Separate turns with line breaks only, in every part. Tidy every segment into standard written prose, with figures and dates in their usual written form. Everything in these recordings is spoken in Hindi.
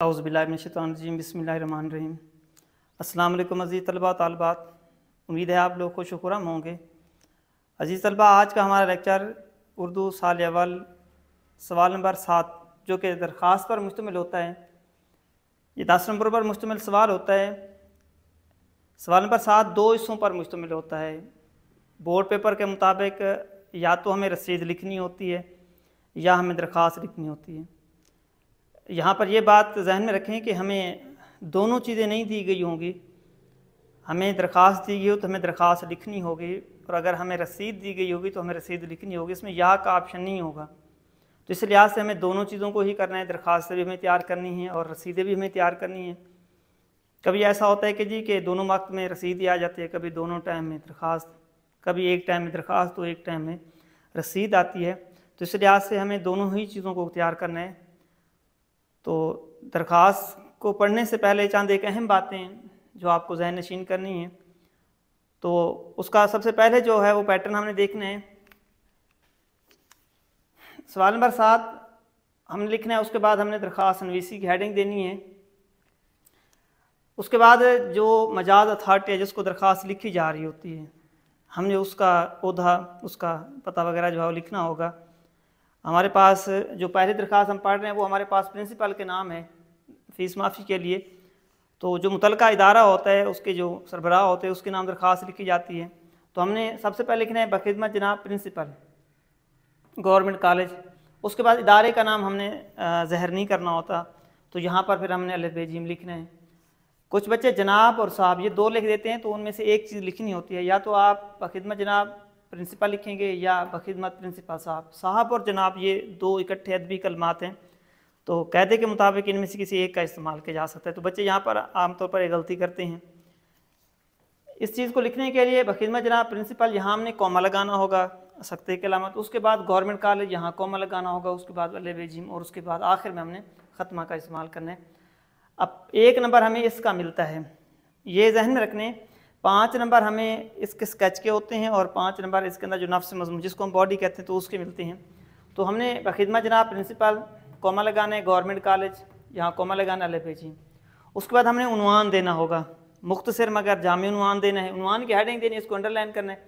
औज़ुबिल्लाहिमिनश्शैतानिर्रजीम बिस्मिल्लाहिर्रहमानिर्रहीम। अस्सलाम वालेकुम अज़ीज़ तलबा तालिबात, उम्मीद है आप लोग खुश खुर्रम होंगे। अज़ीज़ तलबा, आज का हमारा लेक्चर उर्दू साल अव्वल सवाल नंबर 7 जो कि दरख्वास्त पर मुश्तमिल होता है। ये 10 नंबर पर मुश्तमिल सवाल होता है। सवाल नंबर 7 2 हिस्सों पर मुश्तमिल होता है। बोर्ड पेपर के मुताबिक या तो हमें रसीद लिखनी होती है या हमें दरख्वास्त लिखनी होती है। यहाँ पर यह बात जहन में रखें कि हमें दोनों चीज़ें नहीं दी गई होंगी। हमें दरख्वास्त दी गई हो तो हमें दरख्वास्त लिखनी होगी, और अगर हमें रसीद दी गई होगी तो हमें रसीद लिखनी होगी। इसमें या का ऑप्शन नहीं होगा। तो इस लिहाज से हमें दोनों चीज़ों को ही करना है। दरख्वास्त भी हमें तैयार करनी है और रसीदें भी हमें तैयार करनी है। कभी ऐसा होता है कि जी कि दोनों वक्त में रसीद आ जाती है, कभी दोनों टाइम में दरख्वास्त, कभी एक टाइम में दरख्वास्त तो एक टाइम में रसीद आती है। तो इस लिहाज से हमें दोनों ही चीज़ों को तैयार करना है। तो दरख्वास्त को पढ़ने से पहले चंद एक अहम बातें जो आपको ज़हन नशीन करनी है, तो उसका सबसे पहले जो है वो पैटर्न हमने देखना है। सवाल नंबर 7 हमने लिखना है, उसके बाद हमने दरख्वास्त नवीसी की हेडिंग देनी है। उसके बाद जो मजाज अथॉरिटी है जिसको दरख्वास्त लिखी जा रही होती है, हमने उसका ओहदा, उसका पता वगैरह जो है वो लिखना होगा। हमारे पास जो पहली दरख्वास्त हम पढ़ रहे हैं वो हमारे पास प्रिंसिपल के नाम है फ़ीस माफ़ी के लिए। तो जो मुतलका इदारा होता है उसके जो सरबराह होते हैं उसके नाम दरख्वास्त लिखी जाती है। तो हमने सबसे पहले लिखना है बखिदमत जनाब प्रिंसिपल गवर्नमेंट कॉलेज। उसके बाद इदारे का नाम हमने ज़हर नहीं करना होता, तो यहाँ पर फिर हमने अलिफ बे जीम लिखना है। कुछ बच्चे जनाब और साहब ये दो लिख देते हैं, तो उनमें से एक चीज़ लिखनी होती है। या तो आप बखिदमत जनाब प्रिंसिपल लिखेंगे या बखिदमत प्रिंसिपल साहब। साहब और जनाब ये दो इकट्ठे अदबी कलमात हैं, तो कायदे के मुताबिक इनमें से किसी एक का इस्तेमाल किया जा सकता है। तो बच्चे यहाँ पर आमतौर पर एक गलती करते हैं। इस चीज़ को लिखने के लिए बखिदमत जनाब प्रिंसिपल यहाँ हमने कॉमा लगाना होगा, सख्ते की अलामत। उसके बाद गवर्नमेंट कॉलेज यहाँ कॉमा लगाना होगा, उसके बाद अलिफ बे जीम, और उसके बाद आखिर में हमने ख़त्मा का इस्तेमाल करना है। अब 1 नंबर हमें इसका मिलता है, ये जहन में रखने। 5 नंबर हमें इसके स्केच के होते हैं और 5 नंबर इसके अंदर जो नफ्स मज़मून जिसको हम बॉडी कहते हैं तो उसके मिलते हैं। तो हमने बखिदमत जनाब प्रिंसिपल कॉमा लगाना है, गवर्नमेंट कॉलेज यहाँ कॉमा लगाना, अलिफ बे जीम। उसके बाद हमने उन्वान देना होगा, मुख्तसर मगर जामी उन्वान देना है। उन्वान की हेडिंग देनी है, इसको अंडरलाइन करना है,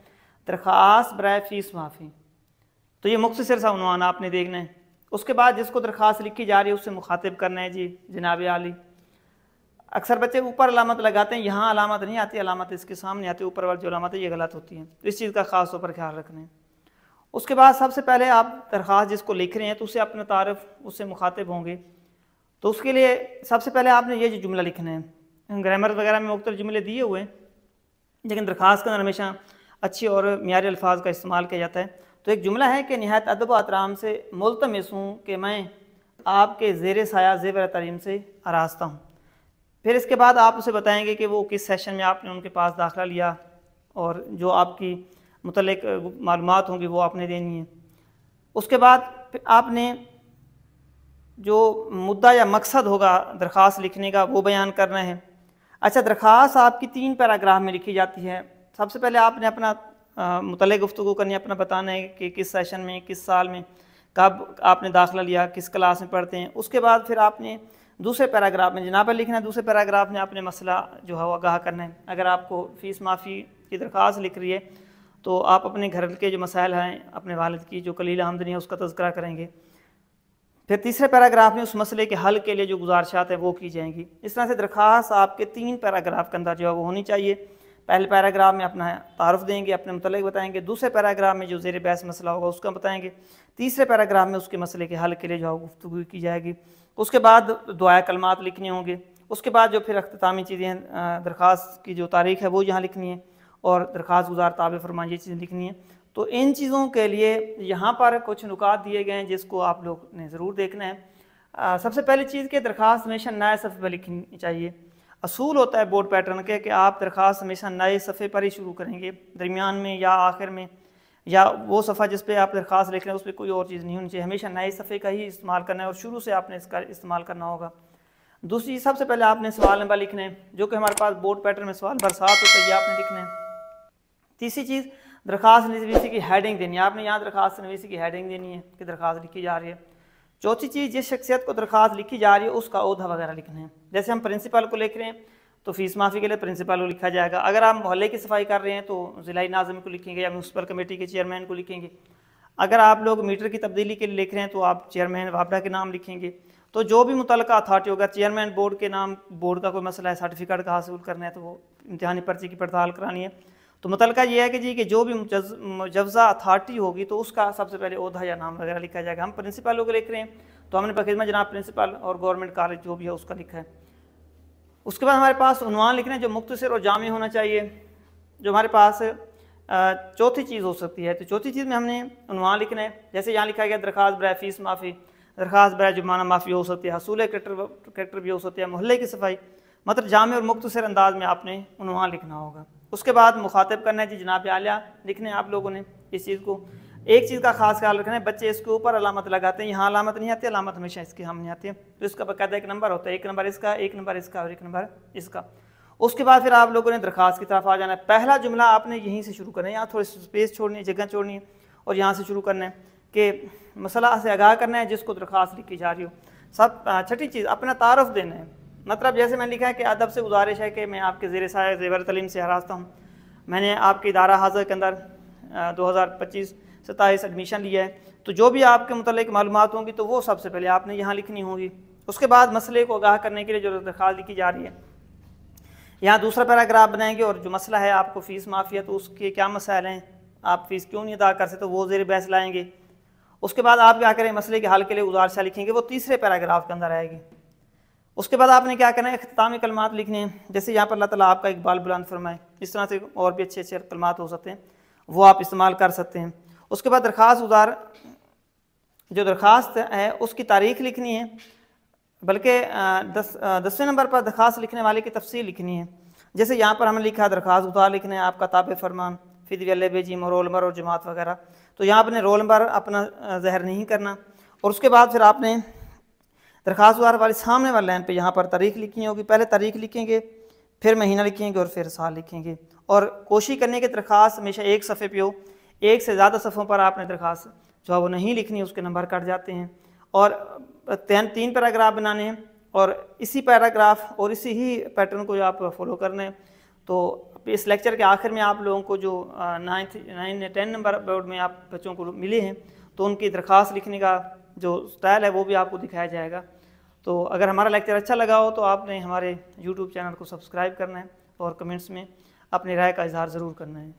दरख्वास्त बराए फ़ीस माफ़ी। तो ये मुख्तसर सा उन्वान आपने देखना है। उसके बाद जिसको दरख्वास्त लिखी जा रही है उससे मुखातिब करना है, जी जनाब आली। अक्सर बच्चे ऊपर अलामत लगाते हैं, यहाँ अलामत नहीं आती, अलामत इसके सामने आती है। ऊपर वाली जो अलामत है ये गलत होती है, तो इस चीज़ का ख़ास तौर पर ख्याल रखना है। उसके बाद सबसे पहले आप दरख्वास्त जिसको लिख रहे हैं तो उससे अपना तारफ़, उससे मुखातिब होंगे। तो उसके लिए सबसे पहले आपने ये जो जुमला लिखना है, ग्रामर वगैरह में मुख्तलिफ जुमले दिए हुए हैं, लेकिन दरख्वास्त के अंदर हमेशा अच्छी और मियारी अल्फाज का इस्तेमाल किया जाता है। तो एक जुमला है कि निहायत अदब व एहतराम से मुल्तमिस हूँ कि मैं आपके ज़ेर साया ज़ेवर तरीम से आरास्ता हूँ। फिर इसके बाद आप उसे बताएंगे कि वो किस सेशन में आपने उनके पास दाखिला लिया, और जो आपकी मुतल्लिक मालूमात होंगी वो आपने देनी है। उसके बाद फिर आपने जो मुद्दा या मकसद होगा दरख्वास्त लिखने का वो बयान करना है। अच्छा, दरख्वास्त आपकी 3 पैराग्राफ में लिखी जाती है। सबसे पहले आपने अपना मुतल्लिक गुफ्तगू करनी है, अपना बताना है कि किस सेशन में, किस साल में, कब आपने दाखिला लिया, किस क्लास में पढ़ते हैं। उसके बाद फिर आपने दूसरे पैराग्राफ में जनाब लिखना है, दूसरे पैराग्राफ में आपने मसला जो है वो आगाह करना है। अगर आपको फ़ीस माफ़ी की दरख्वास्त लिख रही है तो आप अपने घर के जो मसाइल हैं, अपने वालिद की जो कलील आमदनी है उसका तज़किरा करेंगे। फिर तीसरे पैराग्राफ में उस मसले के हल के लिए जो गुजारिशात है वो की जाएंगी। इस तरह से दरख्वास्त आपके 3 पैराग्राफ के अंदर जो है वो होनी चाहिए। पहले पैराग्राफ में अपना तारुफ देंगे, अपने मुतल्लिक बताएंगे। दूसरे पैराग्राफ में जो ज़ेर बहस मसला होगा उसका बताएंगे। तीसरे पैराग्राफ में उसके मसले के हल के लिए जो है गुफ्तगू की जाएगी। उसके बाद दुआ कलमात लिखने होंगे। उसके बाद जो फिर अख्तामी चीज़ें, दरख्वास्त की जो तारीख़ है वो यहाँ लिखनी है, और दरख्वास्त गुजार ताबे फरमान ये चीज़ें लिखनी है। तो इन चीज़ों के लिए यहाँ पर कुछ नुकात दिए गए हैं जिसको आप लोग ने ज़रूर देखना है। सबसे पहली चीज़ कि दरख्वास्त हमेशा नए सफ़े पर लिखनी चाहिए। असूल होता है बोर्ड पैटर्न के कि आप दरख्वास्त हमेशा नए सफ़े पर ही शुरू करेंगे, दरमियान में या आखिर में, या वो सफ़ा जिस पे आप दरख्वास्त लिख रहे हैं उस पर कोई और चीज़ नहीं होनी चाहिए। हमेशा नए सफ़े का ही इस्तेमाल करना है और शुरू से आपने इसका इस्तेमाल करना होगा। दूसरी, सबसे पहले आपने सवाल नंबर लिखना है, जो कि हमारे पास बोर्ड पैटर्न में सवाल नंबर 7 होता है, ये आपने लिखना है। तीसरी चीज़, दरख्वास्त नवीसी की हेडिंग देनी है। आपने यहाँ दरख्वास्त नवीसी की हेडिंग देनी है कि दरख्वास्त लिखी जा रही है। चौथी चीज़, जिस शख्सियत को दरख्वास्त लिखी जा रही है उसका ओहदा वगैरह लिखना है। जैसे हम प्रिंसिपल को लिख रहे हैं तो फ़ीस माफ़ी के लिए प्रिंसिपल को लिखा जाएगा। अगर आप मोहल्ले की सफाई कर रहे हैं तो ज़िला नाज़िम को लिखेंगे या म्यूनसिपल कमेटी के चेयरमैन को लिखेंगे। अगर आप लोग मीटर की तब्दीली के लिए लिख रहे हैं तो आप चेयरमैन वापडा के नाम लिखेंगे। तो जो भी मुतल्लिका अथॉरिटी होगा, चेयरमैन बोर्ड के नाम, बोर्ड का कोई मसला है, सर्टिफिकेट का हासिल करना है तो वो इम्तिहानी पर्ची की पड़ताल करानी है, तो मुतल्लिका ये है कि जी कि जो भी मुजव्ज़ा अथॉरिटी होगी तो उसका सबसे पहले ओहदा या नाम वगैरह लिखा जाएगा। हम प्रिंसिपल को लिख रहे हैं तो हमने बखिदमत जनाब प्रिंसिपल और गवर्नमेंट कॉलेज जो भी है उसका लिखा है। उसके बाद हमारे पास उन्वान लिखना है जो मुख्तसर और जामी होना चाहिए। जो हमारे पास चौथी चीज़ हो सकती है, तो चौथी चीज़ में हमने उन्वान लिखना है। जैसे यहाँ लिखा गया दरख्वास्त बराए फ़ीस माफ़ी, दरख्वास्त बराए जुर्माना माफ़ी हो सकती है, हसूल करेक्टर भी हो सकती है, मोहल्ले की सफाई, मतलब जामे और मुख्तसर अंदाज में आपने उन्वान लिखना होगा। उसके बाद मुखातिब करना है जी जनाब आलिया लिखने हैं आप लोगों ने। इस चीज़ को एक चीज़ का खास ख्याल रखना है, बच्चे इसके ऊपर अलामत लगाते हैं, यहाँ अलामत नहीं आती, अलामत हमेशा इसके सामने आती है। तो इसका बाकायदा एक नंबर होता है, एक नंबर इसका, एक नंबर इसका और एक नंबर इसका। उसके बाद फिर आप लोगों ने दरख्वास्त की तरफ आ जाना है। पहला जुमला आपने यहीं से शुरू करना है, यहाँ थोड़ी स्पेस छोड़नी है, जगह छोड़नी है और यहाँ से शुरू करना है कि मसला से आगाह करना है जिसको दरख्वास्त लिखी जा रही हो। सब छठी चीज़ अपना तारफ़ देना है। मतलब जैसे मैंने लिखा है कि अदब से गुजारिश है कि मैं आपके ज़ेर साया ज़ेवर तलीम से हरास्ता हूँ, मैंने आपके इदारा हाज़िर के अंदर 2025-27 एडमिशन लिया है, तो जो भी आपके मुतल्लिक़ मालूमात होंगी तो वो सबसे पहले आपने यहाँ लिखनी होगी। उसके बाद मसले को आगाह करने के लिए जो दरख्वास्त लिखी जा रही है, यहाँ दूसरा पैराग्राफ बनाएंगे और जो मसला है आपको फ़ीस माफ़ी है तो उसके क्या मसाइल हैं, आप फ़ीस क्यों नहीं अदा कर सकते, तो वो ज़ेर बहस लाएंगे। उसके बाद आप क्या करें, मसले के हल के लिए गुज़ारिश लिखेंगे, वो तीसरे पैराग्राफ के अंदर आएगी। उसके बाद आपने क्या करना है, इख्तितामी कलमात लिखने हैं। जैसे यहाँ पर अल्लाह ताला आपका इकबाल बुलंद फरमाए, इस तरह से और भी अच्छे अच्छे कलमात हो सकते हैं, वो आप इस्तेमाल कर सकते हैं। उसके बाद दरख्वास्त गुजार जो दरख्वास्त है उसकी तारीख़ लिखनी है, बल्कि 10वें नंबर पर दरख्वास्त लिखने वाले की तफसील लिखनी है। जैसे यहाँ पर हमने लिखा दरख्वास्त गुजार लिखना है आपका ताबे फरमान, फिदवी बेजीम, रोल नंबर और जमात वगैरह, तो यहाँ अपने रोल नंबर अपना ज़हर नहीं करना। और उसके बाद फिर आपने दरख्वास्त गुजार वाले सामने वाले लाइन पे यहाँ पर तारीख़ लिखनी होगी। पहले तारीख़ लिखेंगे, फिर महीना लिखेंगे और फिर साल लिखेंगे। और कोशिश करने की दरख्वास्त हमेशा एक सफ़े पे हो, एक से ज़्यादा सफ़ों पर आपने दरख्वास्त जो है वो नहीं लिखनी, उसके नंबर कट जाते हैं। और 3 पैराग्राफ बनाने हैं और इसी पैराग्राफ और इसी ही पैटर्न को जो आप फॉलो करना है। तो इस लेक्चर के आखिर में आप लोगों को जो 9 10 नंबर बोर्ड में आप बच्चों को मिले हैं तो उनकी दरख्वास्त लिखने का जो स्टाइल है वो भी आपको दिखाया जाएगा। तो अगर हमारा लेक्चर अच्छा लगा हो तो आपने हमारे YouTube चैनल को सब्सक्राइब करना है और कमेंट्स में अपनी राय का इजहार ज़रूर करना है।